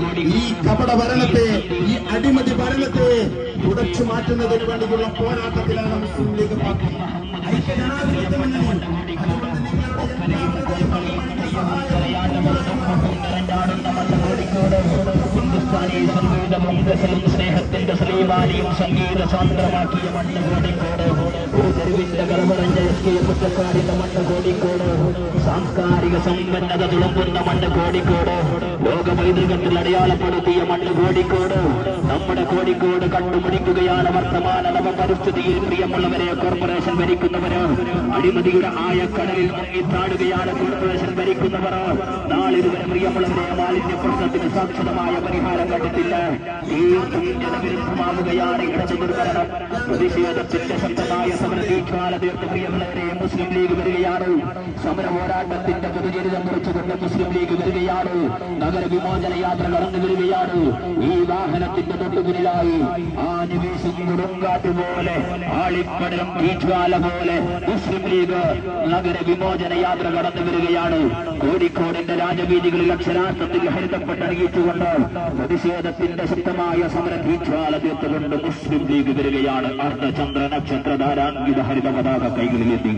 ഈ കപട ഭരണത്തെ, ഈ അടിമതി ഭരണത്തെ തുടച്ചു മാറ്റുന്നതിന് വേണ്ടിയുള്ള പോരാട്ടത്തിലാണ് മുസ്ലിം ലീഗ് പാർട്ടി. ഐക്യജനാധിപത്യ മുന്നണി ഹിന്ദുസ്ഥാനി സംഗീതവും ഗസലും സ്നേഹത്തിന്റെ ശ്രീവാനിയും സംഗീത സാന്ദ്രമാക്കിയ മണ്ണ് കോഴിക്കോട്. ഒരു തെരുവിന്റെ കലവറഞ്ഞെത്തിയ കുറ്റക്കാരിന്റെ മണ്ണ് കോഴിക്കോട്. സാംസ്കാരിക സമ്പന്നത തുളുമ്പുന്ന മണ്ണ് കോഴിക്കോട്. ലോക പൈതൃകത്തിൽ അടയാളപ്പെടുത്തിയ മണ്ണ് കോഴിക്കോട്. നമ്മുടെ കോഴിക്കോട് കണ്ടുപിടിക്കുകയാണ് വർത്തമാന നവപരിസ്ഥിതിയിൽ. പ്രിയമുള്ളവരെ, കോർപ്പറേഷൻ ഭരിക്കുന്നവര് അഴിമതിയുടെ ആയക്കടലിൽ മുങ്ങിത്താടുകയാണ്. കോർപ്പറേഷൻ ഭരിക്കുന്നവർ നാളിതുവരെ പ്രിയമുള്ളവരെ മാലിന്യ പ്രശ്നത്തിന് സാക്ഷരമായ പരിഹാരം കണ്ടിട്ടില്ല. തീർത്തും ജനവിരുദ്ധമാവുകയാണ് ഇടതു നിർവഹണം. പ്രതിഷേധത്തിന്റെ ശക്തമായ സമരതീജ്വാല തീർത്ത് പ്രിയമുള്ളവരെ മുസ്ലിം ലീഗ് വരികയാണ്. സമര പോരാട്ടത്തിന്റെ പൊതുചരിതം കുറിച്ചുകൊണ്ട് മുസ്ലിം ലീഗ് വരികയാണ്. നഗര വിമോചന യാത്ര കടന്നു വരികയാണ്. ഈ വാഹനത്തിന്റെ തൊട്ടുപിന്നിലായി ആനിവേശം കൊടുങ്കാറ്റ് പോലെ, ആളിപ്പടലും തീജ്വാല പോലെ മുസ്ലിം ലീഗ് നഗര വിമോചന യാത്ര കടന്നു വരികയാണ്. കോഴിക്കോടിന്റെ രാജവീതികളിൽ അക്ഷരാർത്ഥത്തിൽ ഹരിതപ്പെട്ടറിയിച്ചുകൊണ്ട് പ്രതിഷേധത്തിന്റെ ശക്തമായ സമര തീജ്വാല തീർത്തുകൊണ്ട് മുസ്ലിം ലീഗ് വരികയാണ്. അർദ്ധചന്ദ്ര നക്ഷത്ര ധാരാങ്കിത ഹരിത പതാക കൈകളിലെത്തി.